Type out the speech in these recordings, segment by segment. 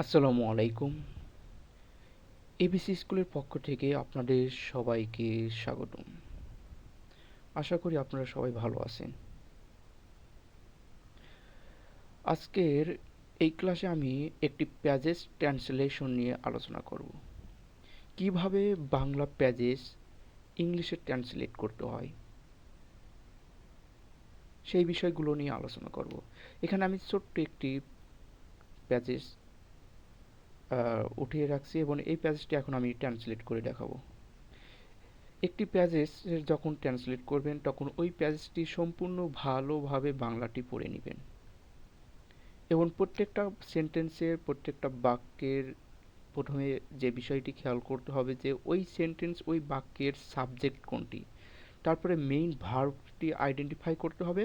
আসসালামু আলাইকুম। এবিসি স্কুলের পক্ষ থেকে আপনাদের সবাইকে স্বাগতম। আশা করি আপনারা সবাই ভালো আছেন। আজকের এই ক্লাসে আমি একটি প্যাজেস ট্রান্সলেশন নিয়ে আলোচনা করব। কিভাবে বাংলা প্যাজেস ইংলিশে ট্রান্সলেট করতে হয় সেই বিষয়গুলো নিয়ে আলোচনা করব। এখানে আমি ছোট্ট একটি প্যাজেস উঠিয়ে রাখছি এবং এই প্যাজেসটি এখন আমি ট্রান্সলেট করে দেখাবো। একটি প্যাজেস যখন ট্রান্সলেট করবেন তখন ওই প্যাজেসটি সম্পূর্ণ ভালোভাবে বাংলাটি পড়ে নেবেন এবং প্রত্যেকটা সেন্টেন্সের প্রত্যেকটা বাক্যের প্রথমে যে বিষয়টি খেয়াল করতে হবে যে ওই সেন্টেন্স ওই বাক্যের সাবজেক্ট কোনটি, তারপরে মেইন ভার্বটি আইডেন্টিফাই করতে হবে,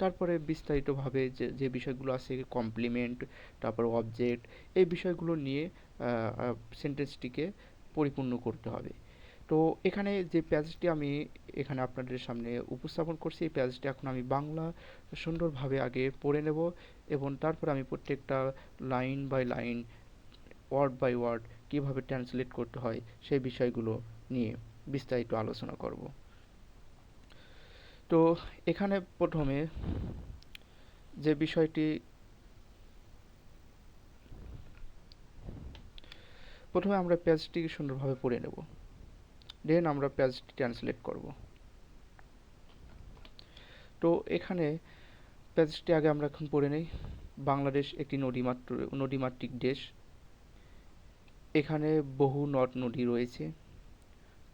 তারপরে বিস্তারিতভাবে যে যে বিষয়গুলো আছে কমপ্লিমেন্ট, তারপর অবজেক্ট, এই বিষয়গুলো নিয়ে সেন্টেন্সটিকে পরিপূর্ণ করতে হবে। তো এখানে যে প্যাজটি আমি এখানে আপনাদের সামনে উপস্থাপন করছি এই প্যাজটি এখন আমি বাংলা সুন্দরভাবে আগে পড়ে নেব এবং তারপর আমি প্রত্যেকটা line by line word by word কীভাবে ট্রান্সলেট করতে হয় সেই বিষয়গুলো নিয়ে বিস্তারিত আলোচনা করব। তো এখানে যে বিষয়টি প্রথমে আমরা পেজটিকে সুন্দরভাবে পড়ে নেব, দেন আমরা পেজটি ট্রান্সলেট করব। তো এখানে পেজটি আগে আমরা এখন পড়ে নেই। বাংলাদেশ একটি নদীমাতৃক দেশ। এখানে বহু নদ নদী রয়েছে।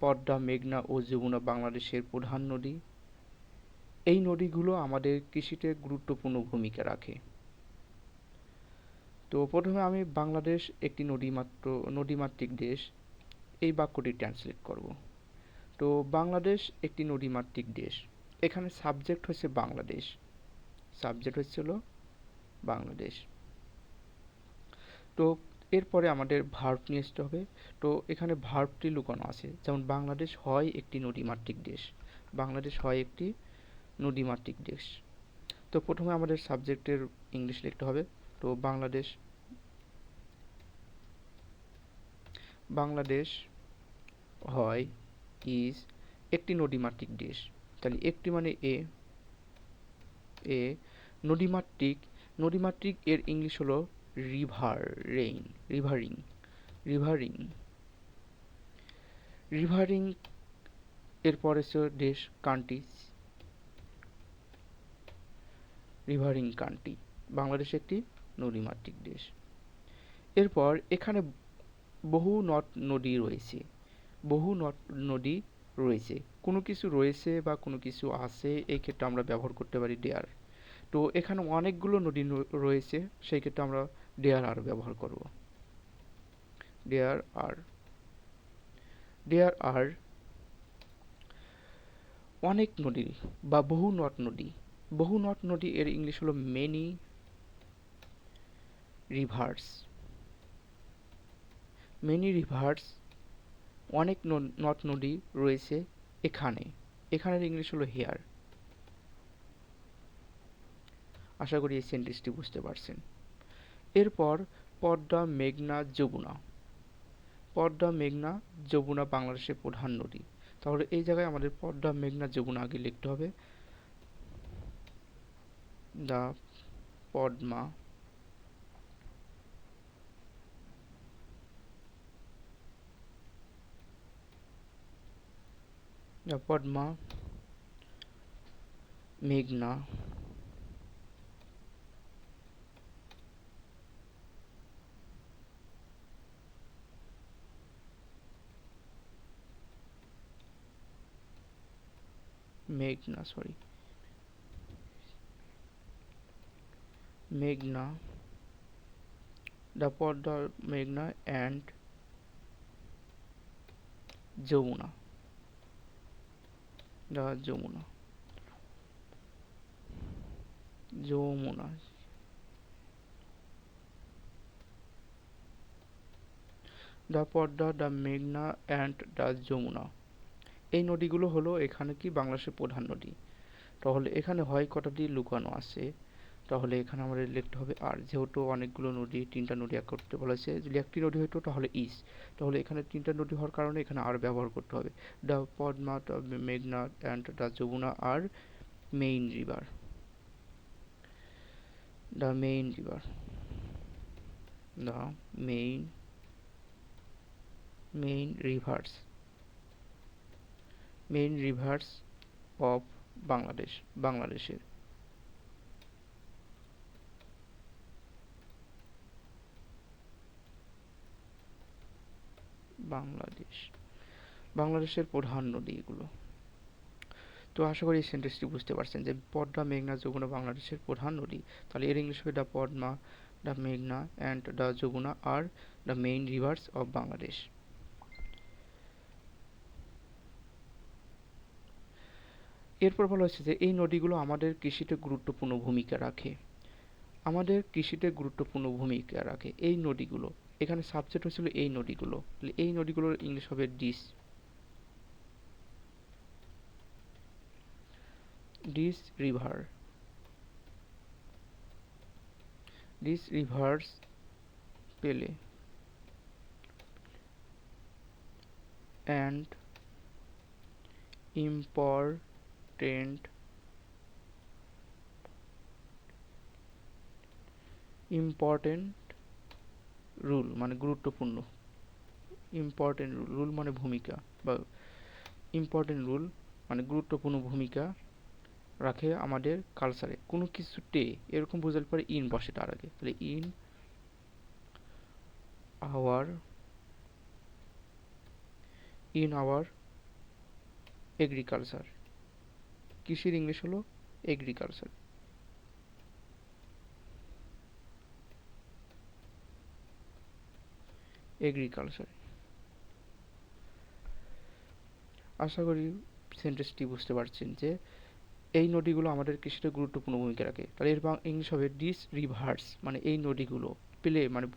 পদ্মা, মেঘনা ও যমুনা বাংলাদেশের প্রধান নদী। এই নদীগুলো আমাদের কৃষিতে গুরুত্বপূর্ণ ভূমিকা রাখে। তো প্রথমে আমি বাংলাদেশ একটি নদীমাতৃক দেশ এই বাক্যটি ট্রান্সলেট করব। তো বাংলাদেশ একটি নদীমাতৃক দেশ, এখানে সাবজেক্ট হচ্ছে বাংলাদেশ, বাংলাদেশ। তো এরপরে আমাদের ভার্ব নিয়ে আসতে হবে। তো এখানে ভার্বটি লুকানো আছে, যেমন বাংলাদেশ হয় একটি নদীমাতৃক দেশ, বাংলাদেশ হয় একটি নদীমাতৃক দেশ। তো প্রথমে আমাদের সাবজেক্টের ইংলিশ লিখতে হবে। তো বাংলাদেশ হয় ইজ একটি নদীমাতৃক দেশ। তাহলে একটি মানে এ নদীমাতৃক এর ইংলিশ হলো রিভারিং রিভারিং রিভারিং এরপর হচ্ছে দেশ, রিভারিং কান্ট্রি। বাংলাদেশ একটি নদীমাতৃক দেশ। এরপর এখানে বহু নদী রয়েছে। কোনো কিছু রয়েছে বা কোনো কিছু আছে, এই ক্ষেত্রে আমরা ব্যবহার করতে পারি ডেয়ার। তো এখানে অনেকগুলো নদী রয়েছে, সেই ক্ষেত্রে আমরা ডেয়ার আর ব্যবহার করব। ডেয়ার আর অনেক নদী বা বহু নদ নদী এর ইংলিশ হলো মেনি রিভার্স। অনেক নদ নদী রয়েছে এখানের ইংলিশ হলো হেয়ার। আশা করি এই সেন্টেন্সটি বুঝতে পারছেন। এরপর পদ্মা, মেঘনা, যমুনা বাংলাদেশের প্রধান নদী। তাহলে এই জায়গায় আমাদের পদ্মা, মেঘনা, যমুনা আগে লিখতে হবে। দা পদ্মা, মেঘনা, মেঘনা, the Podda, মেঘনা and Jamuna, Jamuna, the Podda, the মেঘনা and the যমুনা। এই নদীগুলো হলো এখানে কি বাংলাদেশের প্রধান নদী। তাহলে এখানে হয় কটাটি লুকানো আছে, তাহলে এখানে আমাদের লিখতে হবে আর, যেহেতু অনেকগুলো নদী, 3টা নদী এক করতে বলেছে, যদি একটি নদী হতো তাহলে ইস, তাহলে এখানে 3টা নদী হওয়ার কারণে এখানে আর ব্যবহার করতে হবে। দ্য পদ্মা, দ্য মেঘনা অ্যান্ড দ্য যমুনা আর main river, the main river, the main main rivers, main rivers of Bangladesh, বাংলাদেশের, বাংলাদেশ, বাংলাদেশের প্রধান নদী এগুলো। তো আশা করি এই সেন্টেন্সটি বুঝতে পারছেন যে পদ্মা, মেঘনা, যমুনা বাংলাদেশের প্রধান নদী। তাহলে এর ইংলিশ হবে দ্য পদ্মা, দ্য মেঘনা অ্যান্ড দ্য যমুনা আর the main rivers of Bangladesh. এরপর বলা হচ্ছে যে এই নদীগুলো আমাদের কৃষিতে গুরুত্বপূর্ণ ভূমিকা রাখে, আমাদের কৃষিতে গুরুত্বপূর্ণ ভূমিকা রাখে এই নদীগুলো। এখানে সাবজেক্ট হয়েছিল এই নদীগুলো, তাহলে এই নদীগুলোর ইংলিশ হবে this, this river, this rivers পেলে অ্যান্ড ইম্পর্টেন্ট, ইম্পর্টেন্ট রুল মানে গুরুত্বপূর্ণ, ইম্পর্টেন্ট রুল, রুল মানে ভূমিকা, বা ইম্পর্টেন্ট রুল মানে গুরুত্বপূর্ণ ভূমিকা রাখে আমাদের কালচারে। কোনো কিছুতে এরকম বোঝালে পরে ইন বসে তার আগে, তাহলে in our, in our agriculture, কৃষির ইংলিশ হলো এগ্রিকালচার, এগ্রিকালচার। আশা করি সেন্টেন্সটি বুঝতে পারছেন যে এই নদীগুলো আমাদের কৃষিতে গুরুত্বপূর্ণ ভূমিকা রাখে। তাহলে এর ইংলিশ হবে ডিস রিভার্স, মানে এই নদীগুলো, প্লে মানে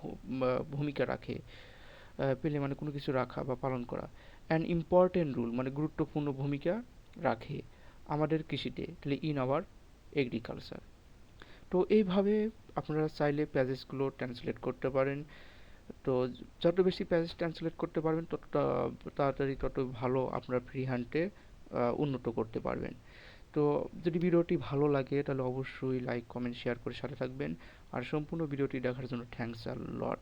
ভূমিকা রাখে, প্লে মানে কোনো কিছু রাখা বা পালন করা, অ্যান ইম্পর্টেন্ট রুল মানে গুরুত্বপূর্ণ ভূমিকা রাখে আমাদের কৃষিতে, তাহলে ইন আওয়ার এগ্রিকালচার। তো এইভাবে আপনারা চাইলে প্যাসেজগুলো ট্রান্সলেট করতে পারেন। তো যত বেশি প্যাসেজ ট্রান্সলেট করতে পারবেন ততটা তাড়াতাড়ি তত ভালো আপনারা ফ্রি হ্যান্ডে উন্নত করতে পারবেন। তো যদি ভিডিওটি ভালো লাগে তাহলে অবশ্যই লাইক, কমেন্ট, শেয়ার করে সাথে থাকবেন। আর সম্পূর্ণ ভিডিওটি দেখার জন্য থ্যাঙ্কস আ লট।